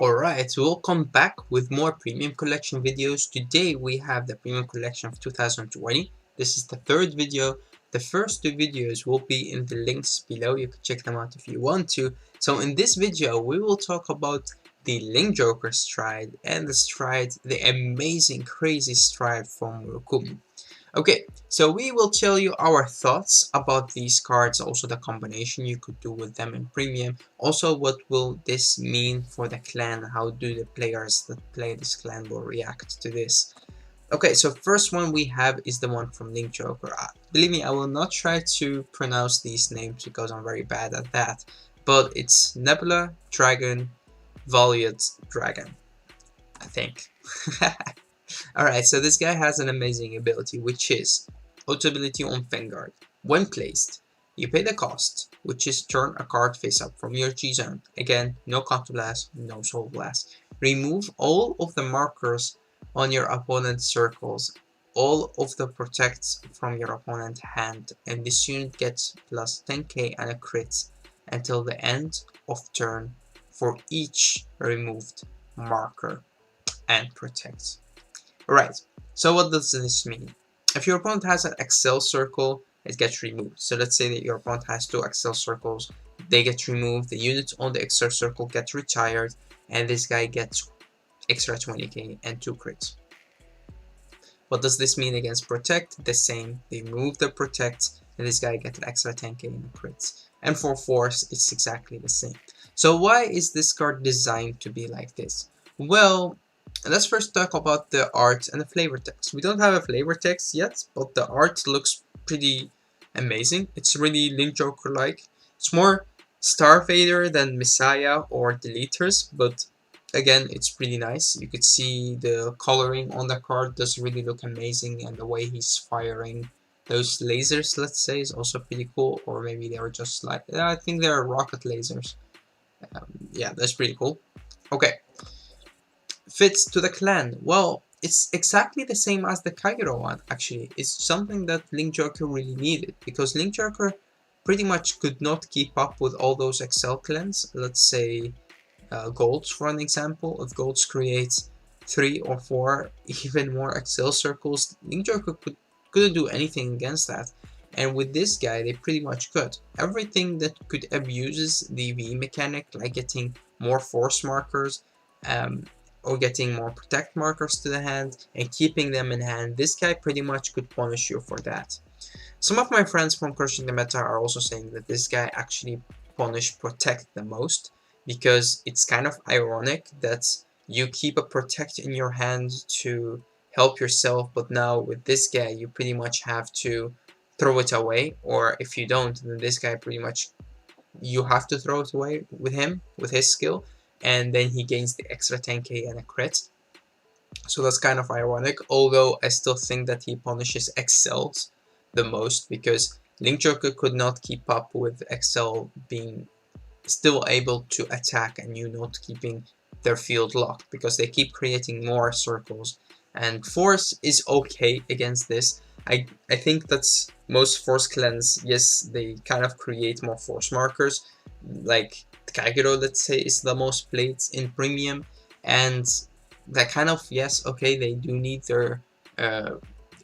Alright, welcome back with more premium collection videos. Today we have the premium collection of 2020. This is the third video. The first two videos will be in the links below. You can check them out if you want to. So in this video we will talk about the Link Joker stride and the amazing crazy stride from Murakumo. Okay, so we will tell you our thoughts about these cards, also the combination you could do with them in premium. Also, what will this mean for the clan? How do the players that play this clan will react to this? Okay, so first one we have is the one from Link Joker. Believe me, I will not try to pronounce these names because I'm very bad at that. But it's Nebula, Dragon, Valiant, Dragon, I think. Alright, so this guy has an amazing ability, which is auto ability on Vanguard. When placed, you pay the cost, which is turn a card face up from your G zone. Again, no counter blast, no soul blast. Remove all of the markers on your opponent's circles, all of the protects from your opponent's hand, and this unit gets plus 10k and a crit until the end of turn for each removed marker and protect. Right, so what does this mean? If your opponent has an Excel circle, it gets removed. So let's say that your opponent has two Excel circles, they get removed, the units on the Excel circle get retired, and this guy gets extra 20k and 2 crits. What does this mean against Protect? The same, they remove the Protect, and this guy gets an extra 10k and crits. And for Force, it's exactly the same. So why is this card designed to be like this? Well, let's first talk about the art and the flavor text. We don't have a flavor text yet, but the art looks pretty amazing. It's really Link Joker-like. It's more Starfader than Messiah or Deleters, but again, it's pretty nice. You could see the coloring on the card does really look amazing, and the way he's firing those lasers, let's say, is also pretty cool. Or maybe they were just like, I think they're rocket lasers. Yeah, that's pretty cool. Okay. Fits to the clan. Well, it's exactly the same as the Kagero one, actually. It's something that Link Joker really needed, because Link Joker pretty much could not keep up with all those Excel clans. Let's say Golds, for an example. If Golds creates 3 or 4, even more Excel circles, Link Joker couldn't do anything against that. And with this guy, they pretty much could. Everything that could abuses the V mechanic, like getting more force markers, or getting more protect markers to the hand and keeping them in hand, this guy pretty much could punish you for that. Some of my friends from Crushing the Meta are also saying that this guy actually punish protect the most, because it's kind of ironic that you keep a protect in your hand to help yourself, but now with this guy you pretty much have to throw it away, or if you don't, then this guy pretty much you have to throw it away with him, with his skill, and then he gains the extra 10k and a crit. So that's kind of ironic, although I still think that he punishes Excels the most, because Link Joker could not keep up with Excel being still able to attack and you not keeping their field locked, because they keep creating more circles. And Force is okay against this. I think that's most Force clans, yes, they kind of create more Force markers, like Kagero, let's say, is the most played in premium, and that kind of, yes, okay, they do need their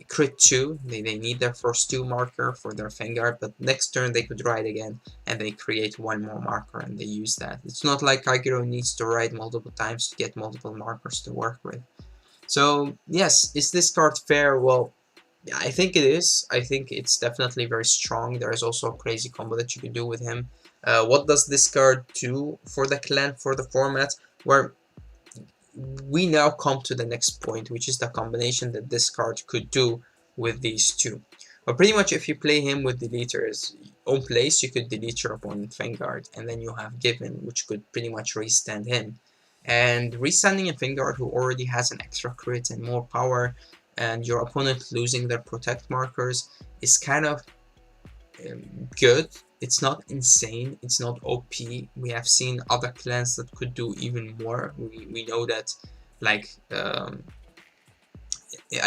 crit 2, they need their first 2 marker for their Vanguard, but next turn they could ride again and they create 1 more marker and they use that. It's not like Kagero needs to ride multiple times to get multiple markers to work with. So yes, is this card fair? Well, yeah, I think it is. I think it's definitely very strong. There is also a crazy combo that you can do with him. What does this card do for the clan, for the format? Where we now come to the next point, which is the combination that this card could do with these two. But pretty much if you play him with deleters on place, you could delete your opponent Vanguard, and then you have Given, which could pretty much restand him. And restanding a Vanguard who already has an extra crit and more power, and your opponent losing their protect markers, is kind of good. It's not insane, it's not OP. We have seen other clans that could do even more. We know that, like, I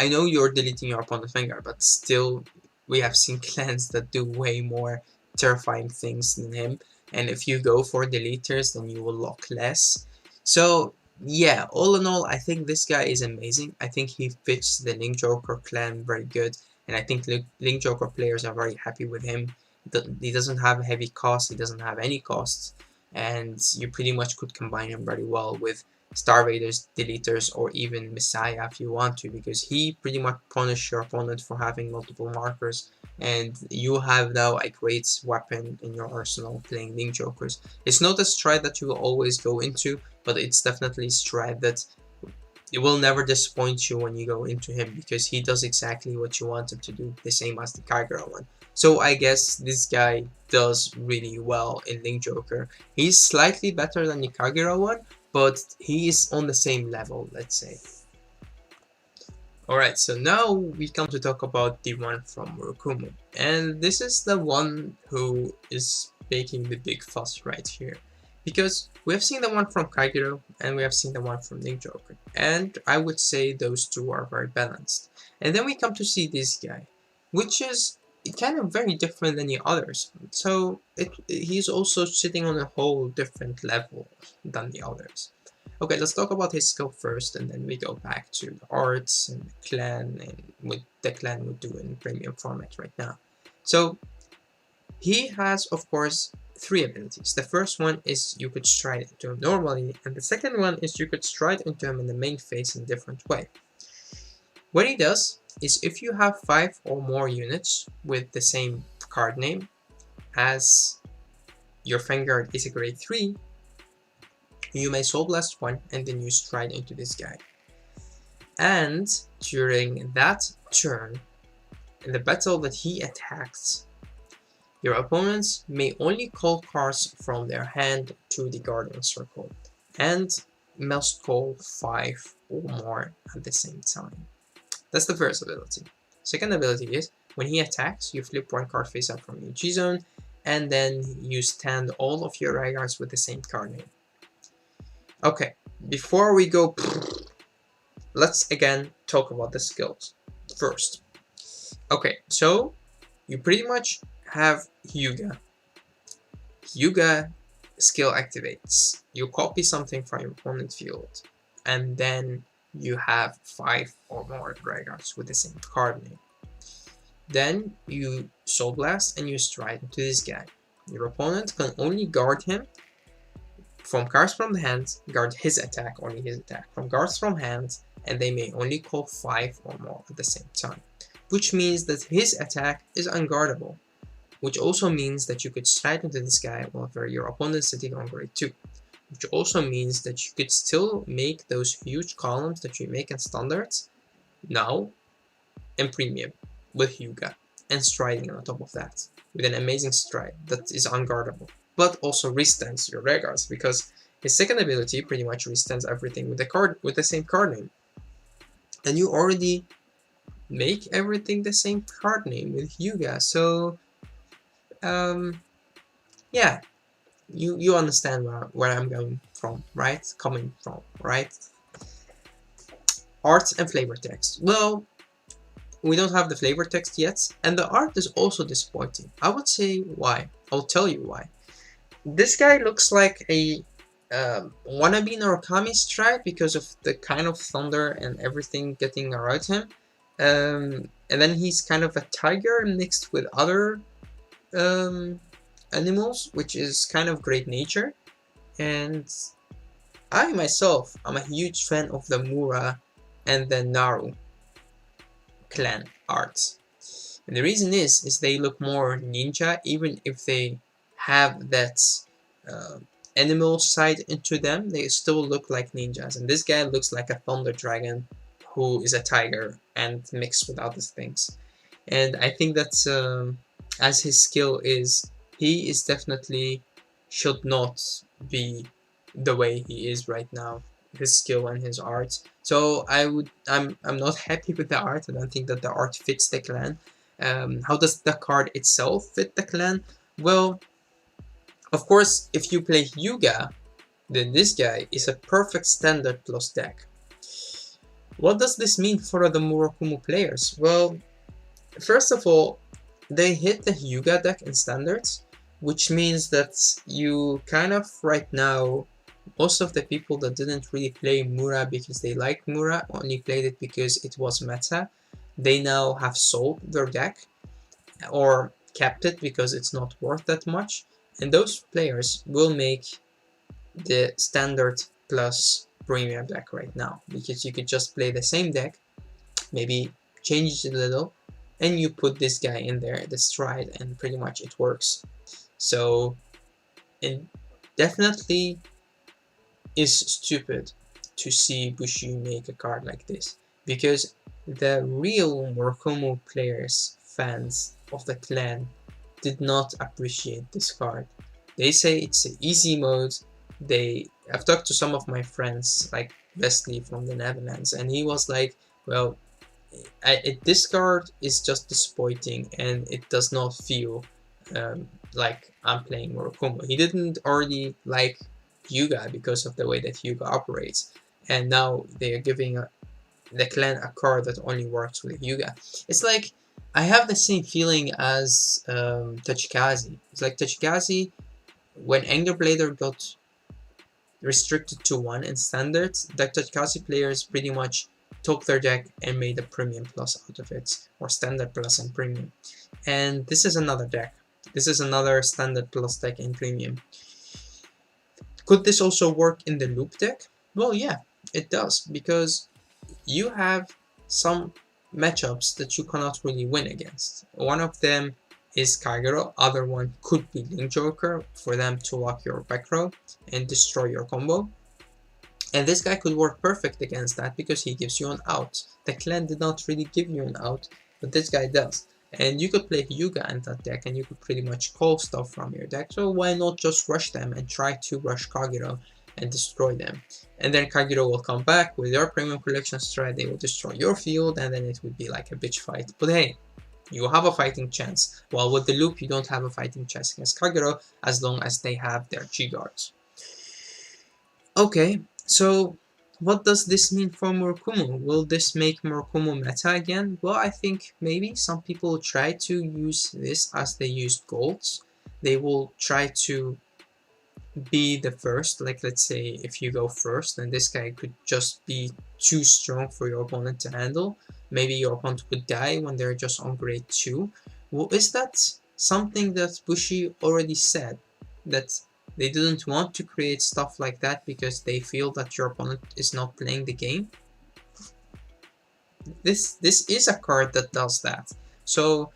know you're deleting your opponent's Vanguard, but still, we have seen clans that do way more terrifying things than him. And if you go for deleters, then you will lock less. So yeah, all in all, I think this guy is amazing. I think he fits the Link Joker clan very good, and I think Link Joker players are very happy with him. He doesn't have heavy costs, he doesn't have any costs, and you pretty much could combine him very well with Starvaders, Deleters, or even Messiah if you want to, because he pretty much punishes your opponent for having multiple markers, and you have now a great weapon in your arsenal playing Link Jokers. It's not a strat that you will always go into, but it's definitely a strat that it will never disappoint you when you go into him, because he does exactly what you want him to do, the same as the Kagura one. So I guess this guy does really well in Link Joker. He's slightly better than the Kagura one, but he is on the same level, let's say. Alright, so now we come to talk about the one from Murakumo. And this is the one who is making the big fuss right here. Because we have seen the one from Kagero and we have seen the one from Link Joker. And I would say those two are very balanced. And then we come to see this guy, which is kind of very different than the others. So he's also sitting on a whole different level than the others. Okay, let's talk about his skill first, and then we go back to the arts and the clan, and what the clan would do in premium format right now. So he has, of course, 3 abilities. The first one is you could stride into him normally, and the second one is you could stride into him in the main phase in a different way. What he does is if you have 5 or more units with the same card name as your Vanguard is a grade 3, you may Soul Blast 1 and then you stride into this guy. And during that turn, in the battle that he attacks, your opponents may only call cards from their hand to the Guardian Circle, and must call 5 or more at the same time. That's the first ability. Second ability is, when he attacks, you flip 1 card face up from your G-Zone, and then you stand all of your Vanguards with the same card name. Okay, before we go, let's again talk about the skills first. Okay, so you pretty much have HYu-Ga. HYu-Ga skill activates. You copy something from your opponent's field, and then you have 5 or more Vanguards with the same card name. Then you Soul Blast and you stride into this guy. Your opponent can only guard him from cards from the hand, guard his attack, only his attack, from cards from hand, and they may only call 5 or more at the same time, which means that his attack is unguardable, which also means that you could stride into this guy while your opponent is sitting on grade 2, which also means that you could still make those huge columns that you make in standards now in premium with HYu-Ga, and striding on top of that with an amazing stride that is unguardable, but also restands your Vanguards, because his second ability pretty much restands everything with the same card name. And you already make everything the same card name with HYu-Ga, so yeah, you understand where I'm going from, right? Coming from, right? Art and flavor text. Well, we don't have the flavor text yet, and the art is also disappointing. I would say why. I'll tell you why. This guy looks like a wannabe Narukami strat because of the kind of thunder and everything getting around him. And then he's kind of a tiger mixed with other animals, which is kind of great nature. And I myself am a huge fan of the Mura and the Naru clan art. And the reason is they look more ninja, even if they have that animal side into them, they still look like ninjas. And this guy looks like a thunder dragon who is a tiger and mixed with other things. And I think that as his skill is, he is definitely should not be the way he is right now, his skill and his art. So I'm not happy with the art. I don't think that the art fits the clan. How does the card itself fit the clan? Well, of course, if you play HYu-Ga, then this guy is a perfect standard plus deck. What does this mean for the Murakumo players? Well, first of all, they hit the HYu-Ga deck in standards, which means that you kind of right now Most of the people that didn't really play Mura because they liked Mura only played it because it was meta. They now have sold their deck or kept it because it's not worth that much, and those players will make the standard plus premium deck right now, because you could just play the same deck, maybe change it a little, and you put this guy in there, the stride, and pretty much it works. So it definitely is stupid to see Bushi make a card like this, because the real Murakumo players, fans of the clan, did not appreciate this card. They say it's an easy mode. I've talked to some of my friends, like Wesley from the Netherlands, and he was like, well, this card is just disappointing and it does not feel like I'm playing Murakumo. He didn't already like HYu-Ga because of the way that HYu-Ga operates, and now they are giving the clan a card that only works with HYu-Ga. It's like, I have the same feeling as Tachikaze. It's like Tachikaze, when Anger Blader got restricted to 1 in standard, the Tachikaze players pretty much took their deck and made a premium plus out of it, or standard plus and premium. And this is another deck. This is another standard plus deck in premium. Could this also work in the loop deck? Well, yeah, it does, because you have some matchups that you cannot really win against. One of them is Kagero, other one could be Link Joker, for them to lock your back row and destroy your combo. And this guy could work perfect against that because he gives you an out. The clan did not really give you an out, but this guy does. And you could play HYu-Ga in that deck and you could pretty much call stuff from your deck, so why not just rush them and try to rush Kagero and destroy them. And then Kagero will come back with your premium collection strat, they will destroy your field, and then it would be like a bitch fight. But hey, you have a fighting chance. While with the loop, you don't have a fighting chance against Kagero as long as they have their G-guards. Okay, so what does this mean for Murakumo? Will this make Murakumo meta again? Well, I think maybe some people try to use this as they used golds. They will try to be the first, like let's say if you go first, then this guy could just be too strong for your opponent to handle. Maybe your opponent would die when they're just on grade 2. Well, is that something that Bushi already said? That they didn't want to create stuff like that because they feel that your opponent is not playing the game? This is a card that does that. So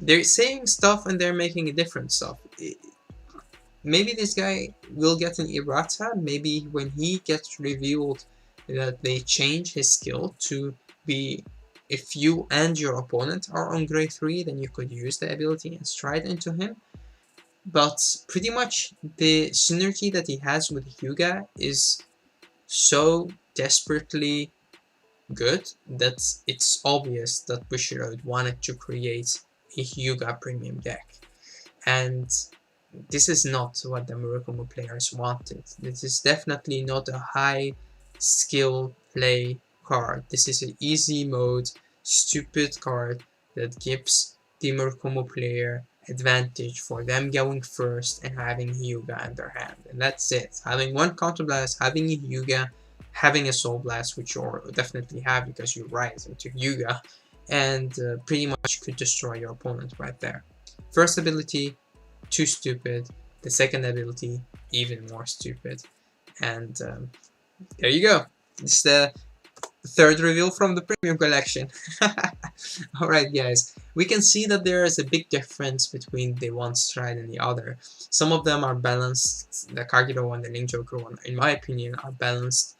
they're saying stuff and they're making a different stuff. Maybe this guy will get an errata. Maybe when he gets revealed that they change his skill to be, if you and your opponent are on grade 3, then you could use the ability and stride into him. But pretty much the synergy that he has with HYu-Ga is so desperately good that it's obvious that Bushiroad wanted to create a HYu-Ga premium deck. And this is not what the Murakumo players wanted. This is definitely not a high skill play card. This is an easy mode, stupid card that gives the Murakumo player advantage for them going first and having HYu-Ga in their hand. And that's it. Having one counter blast, having a HYu-Ga, having a soul blast, which you definitely have because you rise into HYu-Ga, and pretty much could destroy your opponent right there. First ability, too stupid. The second ability, even more stupid. And there you go. It's the third reveal from the premium collection. Alright guys, we can see that there is a big difference between the one stride and the other. Some of them are balanced. The Kagero one, the Link Joker one, in my opinion, are balanced,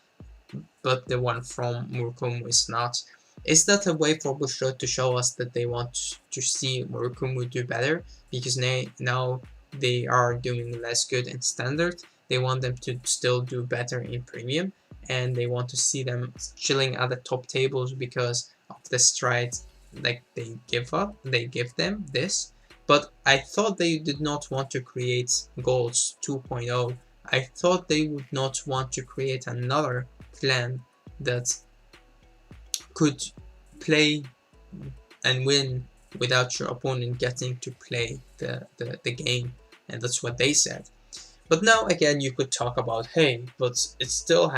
but the one from Murakumo is not. Is that a way for Bushiroad to show us that they want to see Murakumo do better? Because now they are doing less good in standard. They want them to still do better in premium, and they want to see them chilling at the top tables because of the stride like they give them this. But I thought they did not want to create Golds 2.0. I thought they would not want to create another clan that could play and win without your opponent getting to play the game, and that's what they said. But now again, you could talk about, hey, but it's still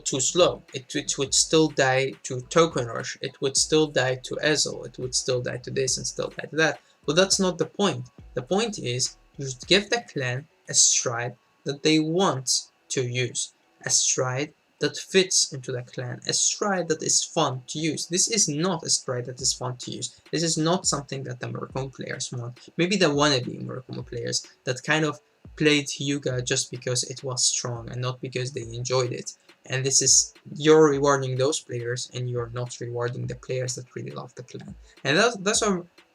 too slow. It would still die to Token Rush. It would still die to Ezel. It would still die to this and still die to that. But that's not the point. The point is you should give the clan a stride that they want to use. A stride that fits into the clan. A stride that is fun to use. This is not a stride that is fun to use. This is not something that the Murakumo players want. Maybe the wannabe Murakumo players that kind of played HYu-Ga just because it was strong and not because they enjoyed it. And this is, you're rewarding those players and you're not rewarding the players that really love the clan. And that's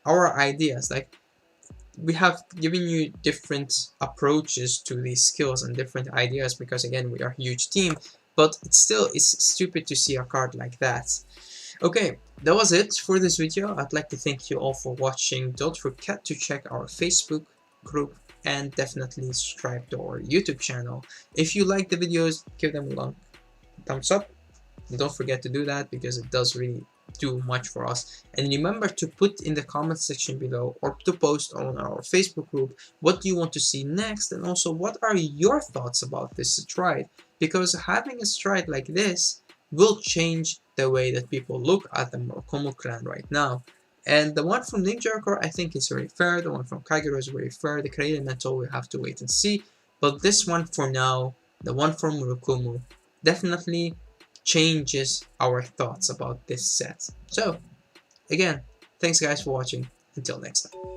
our ideas. Like, we have given you different approaches to these skills and different ideas because again we are a huge team, but it's stupid to see a card like that. Okay, that was it for this video. I'd like to thank you all for watching. Don't forget to check our Facebook group and definitely subscribe to our YouTube channel. If you like the videos, give them a thumbs up. And don't forget to do that because it does really do much for us. And remember to put in the comment section below or to post on our Facebook group what do you want to see next, and also what are your thoughts about this stride, because having a stride like this will change the way that people look at the Murakumo clan right now. And the one from Ninja Core I think is very fair, the one from Kagero is very fair, the Canadian Mental we have to wait and see, but this one for now, the one from Murakumo, definitely changes our thoughts about this set. So again, thanks guys for watching. Until next time.